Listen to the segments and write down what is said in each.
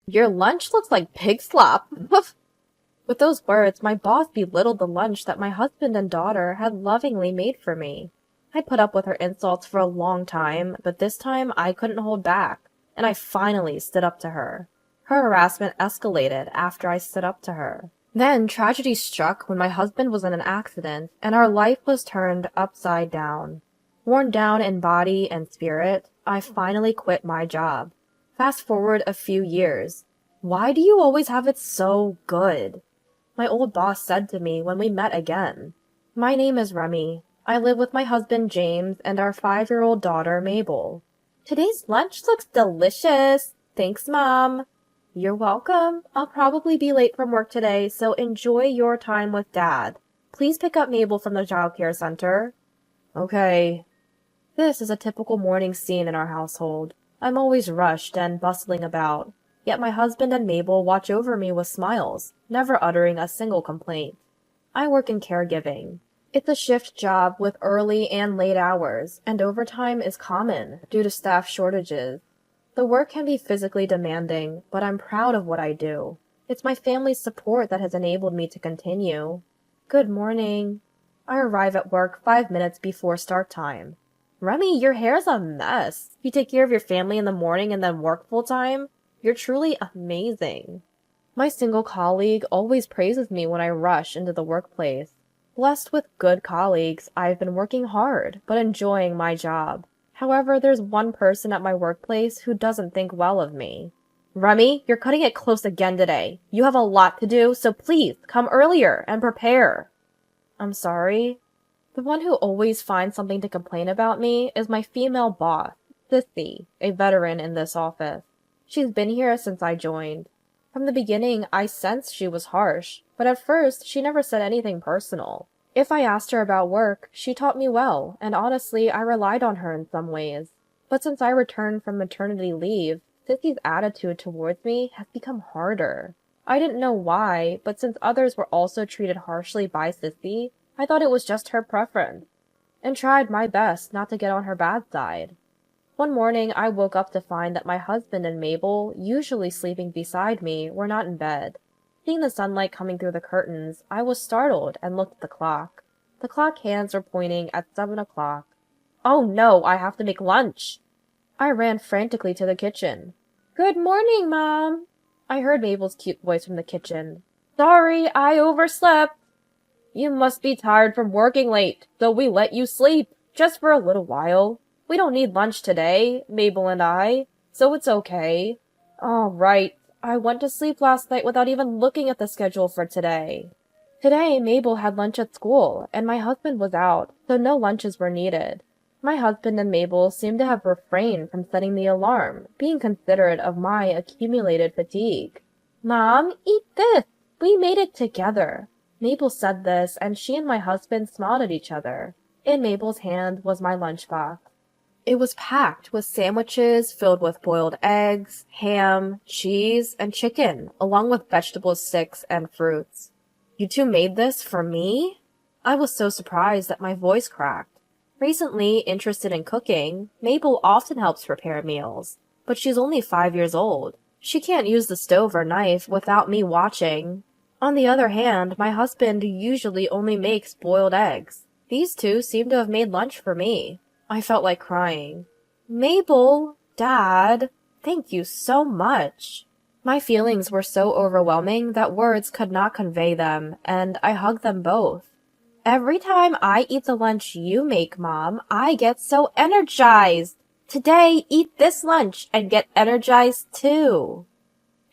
Your lunch looks like pig slop. With those words, my boss belittled the lunch that my husband and daughter had lovingly made for me. I'd put up with her insults for a long time, but this time I couldn't hold back, and I finally stood up to her. Her harassment escalated after I stood up to her. Then tragedy struck when my husband was in an accident, and our life was turned upside down. Worn down in body and spirit, I finally quit my job. Fast forward a few years. Why do you always have it so good? My old boss said to me when we met again. My name is Remy. I live with my husband James and our 5-year-old daughter Mabel. Today's lunch looks delicious. Thanks, Mom. You're welcome. I'll probably be late from work today, so enjoy your time with Dad. Please pick up Mabel from the childcare center. Okay. This is a typical morning scene in our household. I'm always rushed and bustling about. Yet my husband and Mabel watch over me with smiles, never uttering a single complaint. I work in caregiving. It's a shift job with early and late hours, and overtime is common due to staff shortages. The work can be physically demanding, but I'm proud of what I do. It's my family's support that has enabled me to continue. Good morning. I arrive at work 5 minutes before start time. Remy, your hair's a mess. You take care of your family in the morning and then work full time? You're truly amazing. My single colleague always praises me when I rush into the workplace. Blessed with good colleagues, I've been working hard, but enjoying my job. However, there's one person at my workplace who doesn't think well of me. Remy, you're cutting it close again today. You have a lot to do, so please come earlier and prepare. I'm sorry. The one who always finds something to complain about me is my female boss, Sissy, a veteran in this office. She's been here since I joined. From the beginning, I sensed she was harsh, but at first, she never said anything personal. If I asked her about work, she taught me well, and honestly, I relied on her in some ways. But since I returned from maternity leave, Sissy's attitude towards me has become harder. I didn't know why, but since others were also treated harshly by Sissy, I thought it was just her preference, and tried my best not to get on her bad side. One morning, I woke up to find that my husband and Mabel, usually sleeping beside me, were not in bed. Seeing the sunlight coming through the curtains, I was startled and looked at the clock. The clock hands were pointing at 7 o'clock. Oh no, I have to make lunch! I ran frantically to the kitchen. Good morning, Mom! I heard Mabel's cute voice from the kitchen. Sorry, I overslept. You must be tired from working late, so we let you sleep, just for a little while. We don't need lunch today, Mabel and I, so it's okay. All right, I went to sleep last night without even looking at the schedule for today. Today, Mabel had lunch at school, and my husband was out, so no lunches were needed. My husband and Mabel seemed to have refrained from setting the alarm, being considerate of my accumulated fatigue. Mom, eat this! We made it together. Mabel said this, and she and my husband smiled at each other. In Mabel's hand was my lunchbox. It was packed with sandwiches filled with boiled eggs, ham, cheese, and chicken, along with vegetable sticks and fruits. You two made this for me? I was so surprised that my voice cracked. Recently interested in cooking, Mabel often helps prepare meals, but she's only 5 years old. She can't use the stove or knife without me watching. On the other hand, my husband usually only makes boiled eggs. These two seem to have made lunch for me. I felt like crying. Mabel, Dad, thank you so much. My feelings were so overwhelming that words could not convey them, and I hugged them both. Every time I eat the lunch you make, Mom, I get so energized. Today, eat this lunch and get energized too.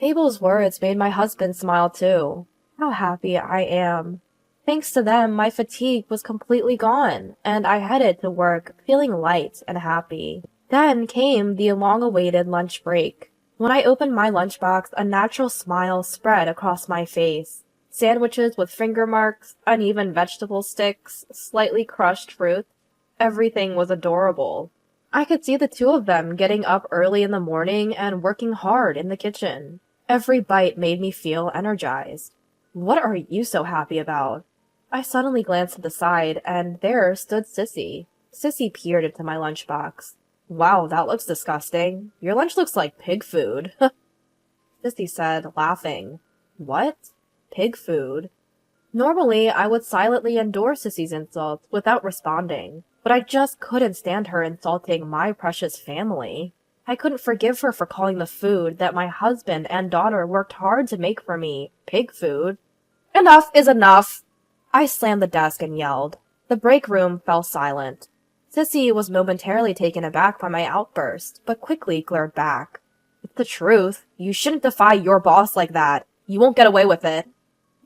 Mabel's words made my husband smile too. How happy I am. Thanks to them, my fatigue was completely gone, and I headed to work feeling light and happy. Then came the long-awaited lunch break. When I opened my lunchbox, a natural smile spread across my face. Sandwiches with finger marks, uneven vegetable sticks, slightly crushed fruit. Everything was adorable. I could see the two of them getting up early in the morning and working hard in the kitchen. Every bite made me feel energized. What are you so happy about? I suddenly glanced to the side, and there stood Sissy. Sissy peered into my lunchbox. Wow, that looks disgusting. Your lunch looks like pig food. Sissy said, laughing. What? Pig food? Normally, I would silently endure Sissy's insults without responding, but I just couldn't stand her insulting my precious family. I couldn't forgive her for calling the food that my husband and daughter worked hard to make for me pig food. Enough is enough! I slammed the desk and yelled. The break room fell silent. Sissy was momentarily taken aback by my outburst, but quickly glared back. It's the truth. You shouldn't defy your boss like that. You won't get away with it.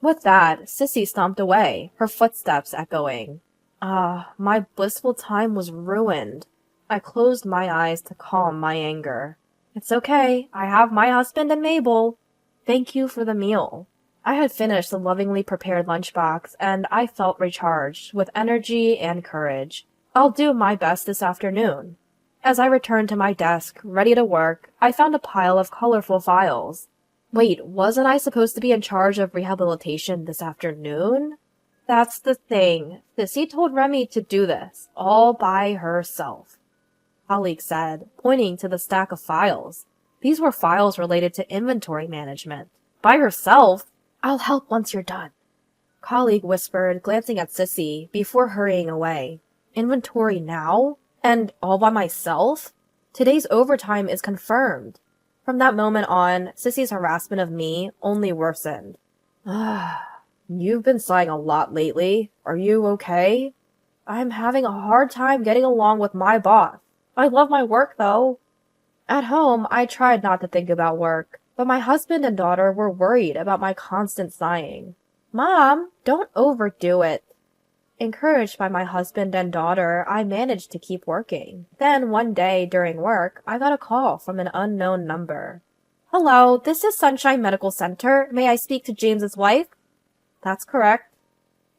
With that, Sissy stomped away, her footsteps echoing. My blissful time was ruined. I closed my eyes to calm my anger. It's okay. I have my husband and Mabel. Thank you for the meal. I had finished the lovingly prepared lunchbox, and I felt recharged with energy and courage. I'll do my best this afternoon. As I returned to my desk, ready to work, I found a pile of colorful files. Wait, wasn't I supposed to be in charge of rehabilitation this afternoon? That's the thing. Sissy told Remy to do this, all by herself. Colleague said, pointing to the stack of files. These were files related to inventory management. By herself? I'll help once you're done. Colleague whispered, glancing at Sissy, before hurrying away. Inventory now? And all by myself? Today's overtime is confirmed. From that moment on, Sissy's harassment of me only worsened. You've been sighing a lot lately. Are you okay? I'm having a hard time getting along with my boss. I love my work, though. At home, I tried not to think about work, but my husband and daughter were worried about my constant sighing. Mom, don't overdo it. Encouraged by my husband and daughter, I managed to keep working. Then one day during work, I got a call from an unknown number. Hello, this is Sunshine Medical Center. May I speak to James's wife? That's correct.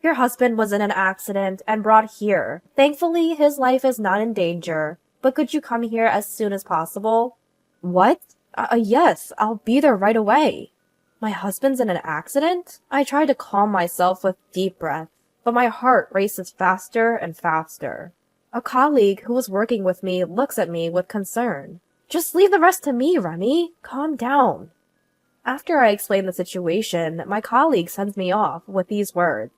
Your husband was in an accident and brought here. Thankfully, his life is not in danger, but could you come here as soon as possible? What? Yes, I'll be there right away. My husband's in an accident? I tried to calm myself with deep breaths, but my heart races faster and faster. A colleague who was working with me looks at me with concern. Just leave the rest to me, Remy. Calm down. After I explain the situation, my colleague sends me off with these words.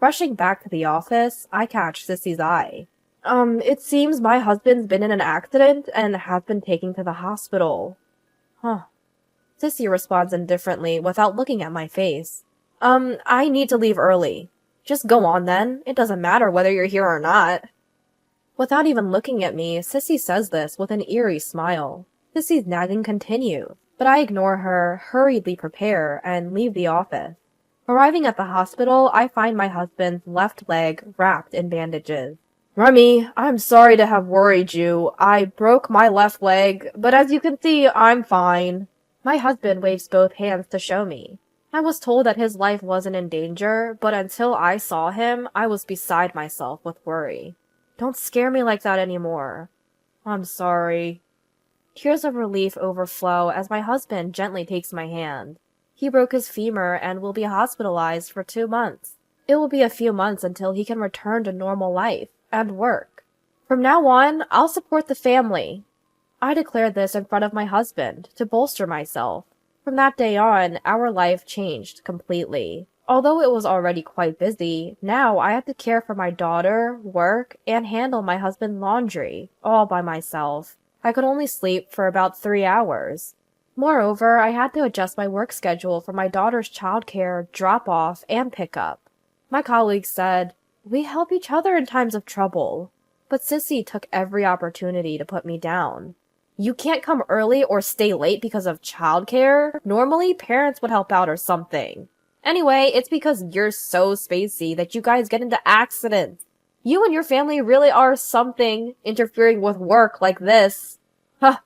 Rushing back to the office, I catch Sissy's eye. It seems my husband's been in an accident and has been taken to the hospital. Huh. Sissy responds indifferently without looking at my face. I need to leave early. Just go on then. It doesn't matter whether you're here or not. Without even looking at me, Sissy says this with an eerie smile. Sissy's nagging continues, but I ignore her, hurriedly prepare, and leave the office. Arriving at the hospital, I find my husband's left leg wrapped in bandages. Remy, I'm sorry to have worried you. I broke my left leg, but as you can see, I'm fine. My husband waves both hands to show me. I was told that his life wasn't in danger, but until I saw him, I was beside myself with worry. Don't scare me like that anymore. I'm sorry. Tears of relief overflow as my husband gently takes my hand. He broke his femur and will be hospitalized for 2 months. It will be a few months until he can return to normal life and work. From now on, I'll support the family. I declared this in front of my husband to bolster myself. From that day on, our life changed completely. Although it was already quite busy, now I had to care for my daughter, work, and handle my husband's laundry, all by myself. I could only sleep for about 3 hours. Moreover, I had to adjust my work schedule for my daughter's childcare, drop-off, and pickup. My colleagues said, "We help each other in times of trouble." But Sissy took every opportunity to put me down. You can't come early or stay late because of childcare? Normally, parents would help out or something. Anyway, it's because you're so spacey that you guys get into accidents. You and your family really are something, interfering with work like this. Huh.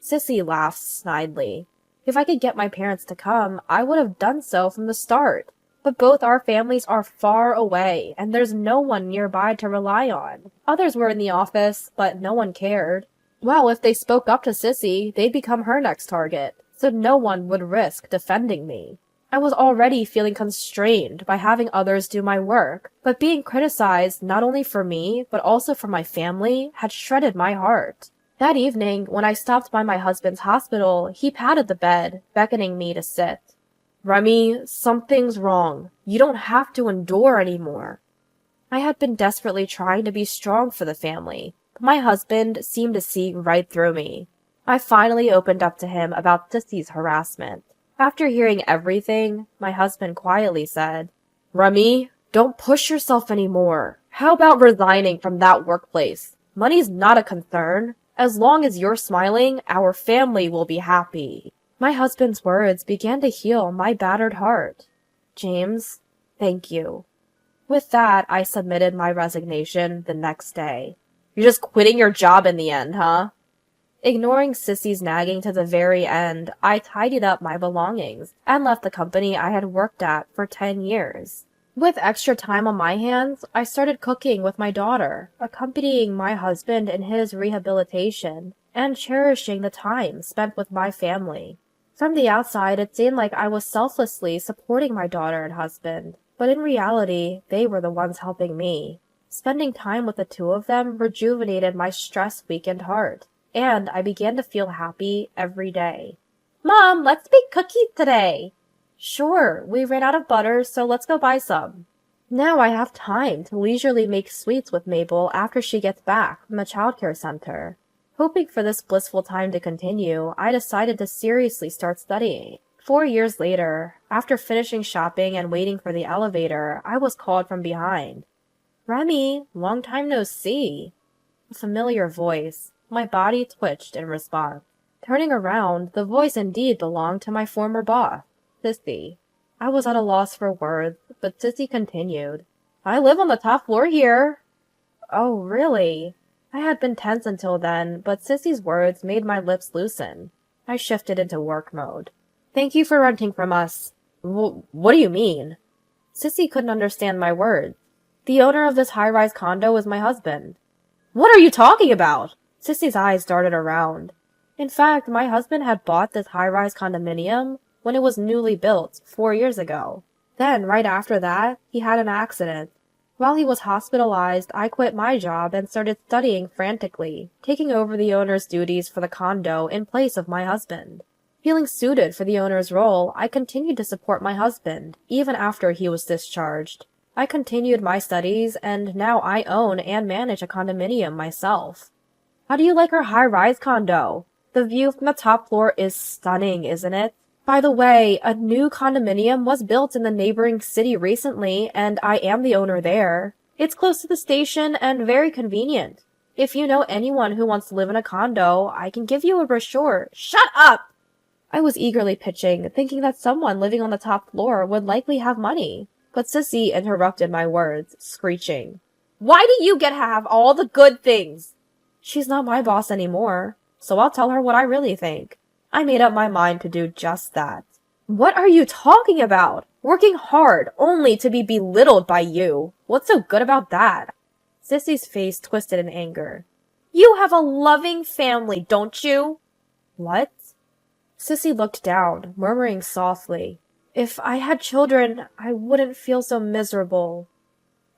Sissy laughs snidely. If I could get my parents to come, I would have done so from the start. But both our families are far away, and there's no one nearby to rely on. Others were in the office, but no one cared. Well, if they spoke up to Sissy, they'd become her next target, so no one would risk defending me. I was already feeling constrained by having others do my work, but being criticized not only for me, but also for my family, had shredded my heart. That evening, when I stopped by my husband's hospital, he patted the bed, beckoning me to sit. Remy, something's wrong. You don't have to endure anymore. I had been desperately trying to be strong for the family, but my husband seemed to see right through me. I finally opened up to him about Sissy's harassment. After hearing everything, my husband quietly said, Remy, don't push yourself anymore. How about resigning from that workplace? Money's not a concern. As long as you're smiling, our family will be happy. My husband's words began to heal my battered heart. James, thank you. With that, I submitted my resignation the next day. You're just quitting your job in the end, huh? Ignoring Sissy's nagging to the very end, I tidied up my belongings and left the company I had worked at for 10 years. With extra time on my hands, I started cooking with my daughter, accompanying my husband in his rehabilitation, and cherishing the time spent with my family. From the outside, it seemed like I was selflessly supporting my daughter and husband, but in reality, they were the ones helping me. Spending time with the two of them rejuvenated my stress-weakened heart, and I began to feel happy every day. Mom, let's bake cookies today. Sure, we ran out of butter, so let's go buy some. Now I have time to leisurely make sweets with Mabel after she gets back from the childcare center. Hoping for this blissful time to continue, I decided to seriously start studying. 4 years later, after finishing shopping and waiting for the elevator, I was called from behind. Remy, long time no see. A familiar voice. My body twitched in response. Turning around, the voice indeed belonged to my former boss, Sissy. I was at a loss for words, but Sissy continued. I live on the top floor here. Oh, really? I had been tense until then, but Sissy's words made my lips loosen. I shifted into work mode. Thank you for renting from us. What do you mean? Sissy couldn't understand my words. The owner of this high-rise condo is my husband. What are you talking about? Sissy's eyes darted around. In fact, my husband had bought this high-rise condominium when it was newly built 4 years ago. Then, right after that, he had an accident. While he was hospitalized, I quit my job and started studying frantically, taking over the owner's duties for the condo in place of my husband. Feeling suited for the owner's role, I continued to support my husband, even after he was discharged. I continued my studies, and now I own and manage a condominium myself. How do you like our high-rise condo? The view from the top floor is stunning, isn't it? By the way, a new condominium was built in the neighboring city recently, and I am the owner there. It's close to the station and very convenient. If you know anyone who wants to live in a condo, I can give you a brochure. Shut up! I was eagerly pitching, thinking that someone living on the top floor would likely have money. But Sissy interrupted my words, screeching. Why do you get to have all the good things? She's not my boss anymore, so I'll tell her what I really think. I made up my mind to do just that. What are you talking about? Working hard only to be belittled by you. What's so good about that? Sissy's face twisted in anger. You have a loving family, don't you? What? Sissy looked down, murmuring softly. If I had children, I wouldn't feel so miserable.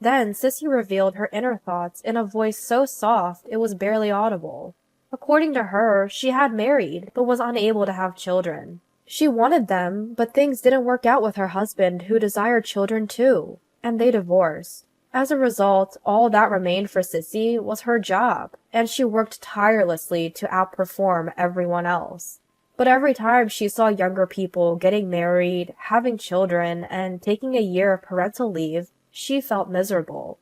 Then Sissy revealed her inner thoughts in a voice so soft it was barely audible. According to her, she had married, but was unable to have children. She wanted them, but things didn't work out with her husband, who desired children too, and they divorced. As a result, all that remained for Sissy was her job, and she worked tirelessly to outperform everyone else. But every time she saw younger people getting married, having children, and taking a year of parental leave, she felt miserable.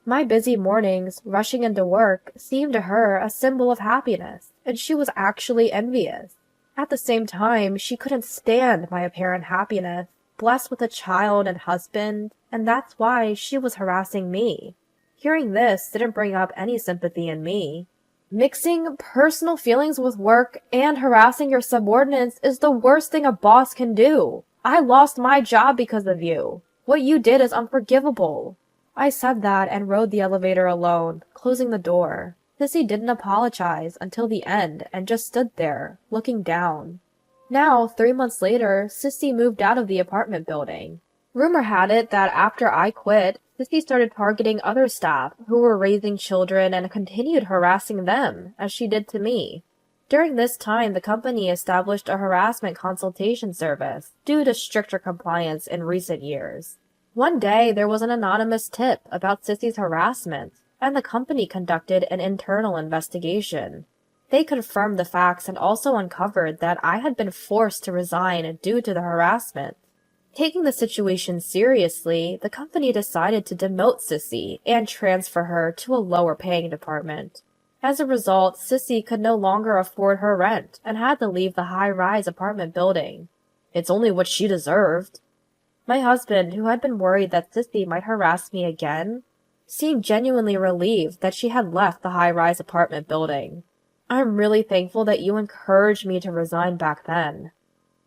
My busy mornings, rushing into work, seemed to her a symbol of happiness, and she was actually envious. At the same time, she couldn't stand my apparent happiness, blessed with a child and husband, and that's why she was harassing me. Hearing this didn't bring up any sympathy in me. Mixing personal feelings with work and harassing your subordinates is the worst thing a boss can do. I lost my job because of you. What you did is unforgivable. I said that and rode the elevator alone, closing the door. Sissy didn't apologize until the end and just stood there, looking down. Now, 3 months later, Sissy moved out of the apartment building. Rumor had it that after I quit, Sissy started targeting other staff who were raising children and continued harassing them, as she did to me. During this time, the company established a harassment consultation service due to stricter compliance in recent years. One day, there was an anonymous tip about Sissy's harassment, and the company conducted an internal investigation. They confirmed the facts and also uncovered that I had been forced to resign due to the harassment. Taking the situation seriously, the company decided to demote Sissy and transfer her to a lower-paying department. As a result, Sissy could no longer afford her rent and had to leave the high-rise apartment building. It's only what she deserved. My husband, who had been worried that Sissy might harass me again, seemed genuinely relieved that she had left the high-rise apartment building. I'm really thankful that you encouraged me to resign back then.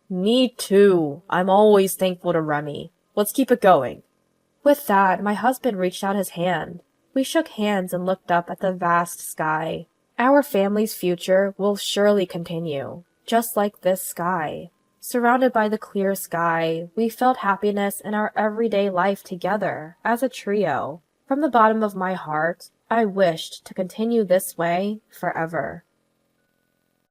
Me too. I'm always thankful to Remy. Let's keep it going. With that, my husband reached out his hand. We shook hands and looked up at the vast sky. Our family's future will surely continue, just like this sky. Surrounded by the clear sky, we felt happiness in our everyday life together, as a trio. From the bottom of my heart, I wished to continue this way forever.